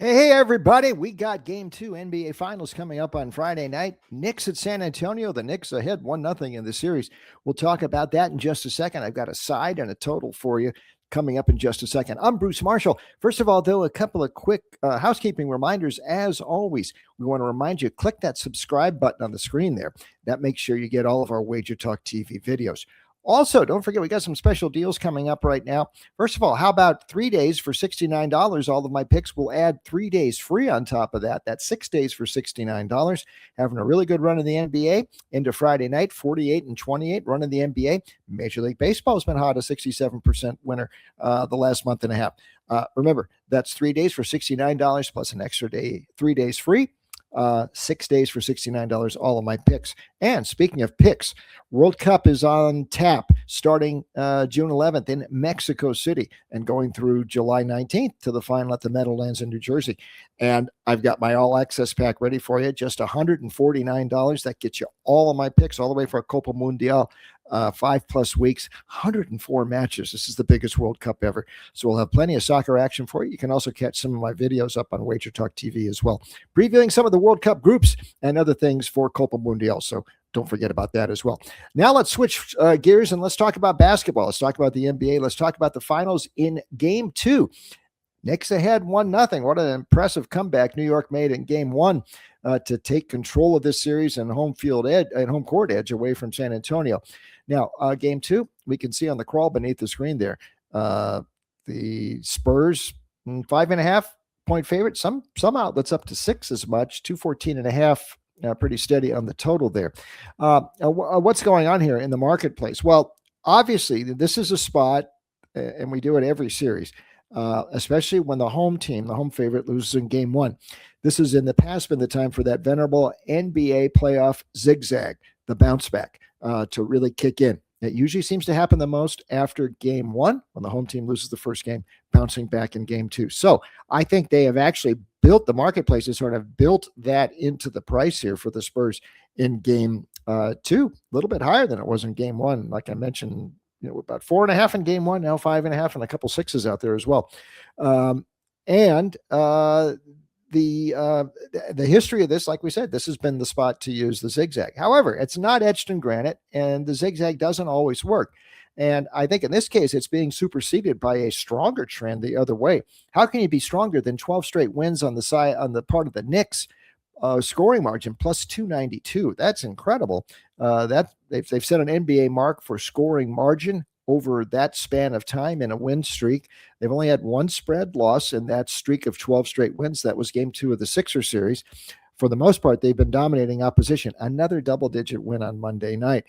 Hey, everybody. We got game 2 NBA Finals coming up on Friday night. Knicks at San Antonio. The Knicks ahead 1-0 in the series. We'll talk about that in just a second. I've got a side and a total for you coming up in just a second. I'm Bruce Marshall. First of all, though, a couple of quick housekeeping reminders. As always, we want to remind you, click that subscribe button on the screen there. That makes sure you get all of our WagerTalk TV videos. Also, don't forget, we got some special deals coming up right now. First of all, how about 3 days for $69? All of my picks will add 3 days free on top of that. That's 6 days for $69. Having a really good run in the NBA into Friday night, 48-28 run in the NBA. Major League Baseball has been hot, a 67% winner the last month and a half. Remember, that's 3 days for $69 plus an extra day, 3 days free. 6 days for $69, all of my picks. And speaking of picks, World Cup is on tap starting June 11th in Mexico City and going through July 19th to the final at the Meadowlands in New Jersey. And I've got my all access pack ready for you, just $149. That gets you all of my picks all the way for a Copa Mundial. 5+ weeks, 104 matches. This is the biggest World Cup ever. So we'll have plenty of soccer action for you. You can also catch some of my videos up on WagerTalk TV as well, previewing some of the World Cup groups and other things for Copa Mundial. So don't forget about that as well. Now let's switch gears and let's talk about basketball. Let's talk about the NBA. Let's talk about the finals in game 2. Knicks ahead 1-0. What an impressive comeback New York made in game 1 to take control of this series and home court edge away from San Antonio. Now, game 2, we can see on the crawl beneath the screen there, the Spurs 5.5-point favorite. Some outlets up to 6 as much, 214.5. Pretty steady on the total there. What's going on here in the marketplace? Well, obviously, this is a spot, and we do it every series. Especially when the home team, the home favorite, loses in game 1. This has in the past been the time for that venerable NBA playoff zigzag, the bounce back, to really kick in. It usually seems to happen the most after game 1 when the home team loses the first game, bouncing back in game 2. So I think they have actually built the marketplace and sort of built that into the price here for the Spurs in game 2, a little bit higher than it was in game 1. Like I mentioned, about 4.5 in game 1, now 5.5, and a couple 6s out there as well. The history of this, like we said, this has been the spot to use the zigzag. However, it's not etched in granite, and the zigzag doesn't always work. And I think in this case, it's being superseded by a stronger trend the other way. How can you be stronger than 12 straight wins on the side, on the part of the Knicks? Scoring margin plus 292. That's incredible. They've set an NBA mark for scoring margin over that span of time in a win streak. They've only had one spread loss in that streak of 12 straight wins. That was game 2 of the Sixers series. For the most part, they've been dominating opposition. Another double-digit win on Monday night.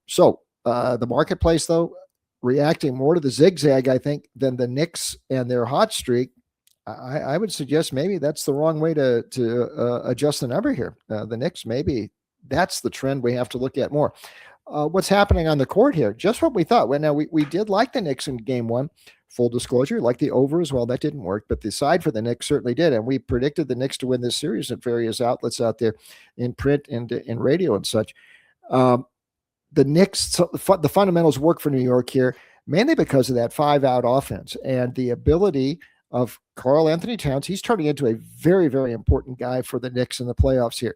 So the marketplace, though, reacting more to the zigzag, I think, than the Knicks and their hot streak. I would suggest maybe that's the wrong way to adjust the number here. The Knicks, maybe that's the trend we have to look at more. What's happening on the court here? Just what we thought. Well, now we did like the Knicks in game 1. Full disclosure, like the over as well. That didn't work, but the side for the Knicks certainly did. And we predicted the Knicks to win this series at various outlets out there in print and in radio and such. The Knicks, the fundamentals work for New York here, mainly because of that 5-out offense and the ability of Karl Anthony Towns. He's turning into a very, very important guy for the Knicks in the playoffs here.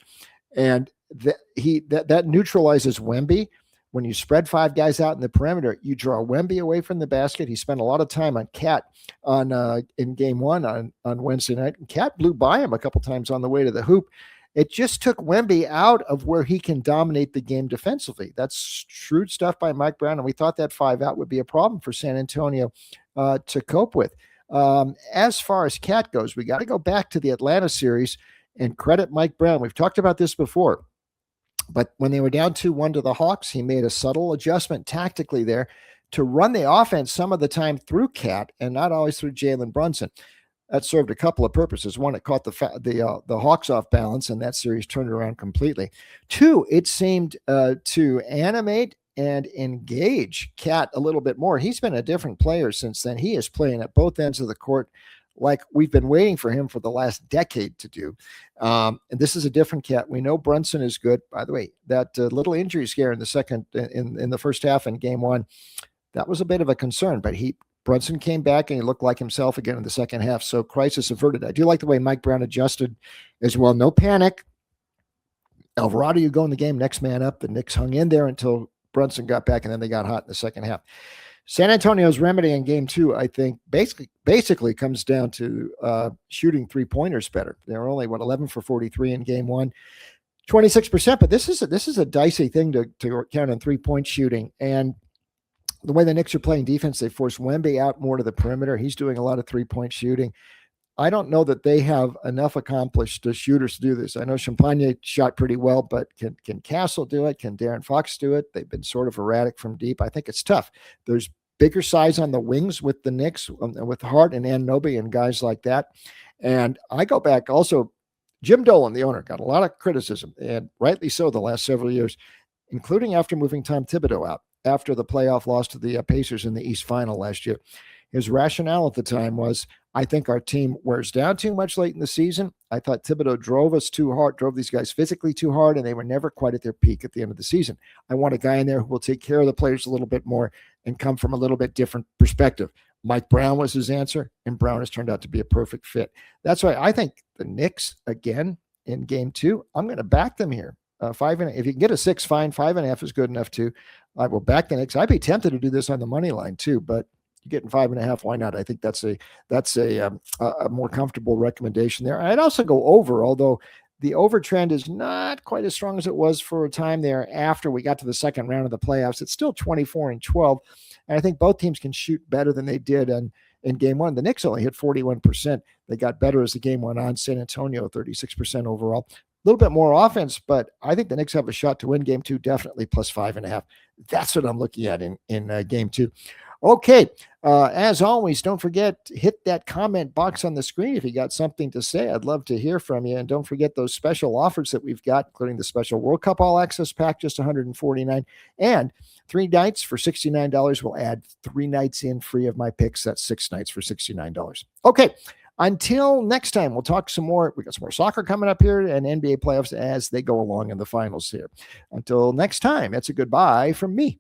And that neutralizes Wemby. When you spread 5 guys out in the perimeter, you draw Wemby away from the basket. He spent a lot of time on Cat in game 1 on Wednesday night. And Cat blew by him a couple times on the way to the hoop. It just took Wemby out of where he can dominate the game defensively. That's shrewd stuff by Mike Brown, and we thought that 5-out would be a problem for San Antonio to cope with. As far as Cat goes, we got to go back to the Atlanta series and credit Mike Brown. We've talked about this before, but when they were down 2-1 to the Hawks, he made a subtle adjustment tactically there to run the offense some of the time through Cat and not always through Jalen Brunson. That served a couple of purposes. One, it caught the Hawks off balance, and that series turned around completely. 2, it seemed to animate and engage Cat a little bit more. He's been a different player since then. He is playing at both ends of the court like we've been waiting for him for the last decade to do. And this is a different Cat. We know Brunson is good. By the way, that little injury scare in the first half in game 1, that was a bit of a concern, but Brunson came back and he looked like himself again in the second half. So crisis averted. I do like the way Mike Brown adjusted as well. No panic. Alvarado, you go in the game, next man up. The Knicks hung in there until Brunson got back, and then they got hot in the second half. San Antonio's remedy in game 2, I think, basically comes down to shooting three-pointers better. They're only, 11 for 43 in game 1, 26%. But this is a dicey thing to count on three-point shooting. And the way the Knicks are playing defense, they force Wemby out more to the perimeter. He's doing a lot of three-point shooting. I don't know that they have enough accomplished shooters to do this. I know Champagne shot pretty well, but can Castle do it? Can Darren Fox do it? They've been sort of erratic from deep. I think it's tough. There's bigger size on the wings with the Knicks, with Hart and Anunoby and guys like that. And I go back also, Jim Dolan, the owner, got a lot of criticism, and rightly so the last several years, including after moving Tom Thibodeau out after the playoff loss to the Pacers in the East Final last year. His rationale at the time was, I think our team wears down too much late in the season. I thought Thibodeau drove us too hard, drove these guys physically too hard, and they were never quite at their peak at the end of the season. I want a guy in there who will take care of the players a little bit more and come from a little bit different perspective. Mike Brown was his answer, and Brown has turned out to be a perfect fit. That's why I think the Knicks, again, in game 2, I'm going to back them here. 5.5. If you can get a 6, fine. 5.5 is good enough too. I will back the Knicks. I'd be tempted to do this on the money line too, but you're getting 5.5. Why not? I think that's a more comfortable recommendation there. I'd also go over, although the over trend is not quite as strong as it was for a time there after we got to the second round of the playoffs. It's still 24-12, and I think both teams can shoot better than they did in game 1. The Knicks only hit 41%. They got better as the game went on. San Antonio, 36% overall. A little bit more offense, but I think the Knicks have a shot to win game 2, definitely plus 5.5. That's what I'm looking at in game 2. Okay, as always, don't forget, hit that comment box on the screen if you got something to say. I'd love to hear from you. And don't forget those special offers that we've got, including the special World Cup All Access Pack, just $149. And 3 nights for $69. We'll add 3 nights in free of my picks. That's 6 nights for $69. Okay, until next time, we'll talk some more. We got some more soccer coming up here and NBA playoffs as they go along in the finals here. Until next time, it's a goodbye from me.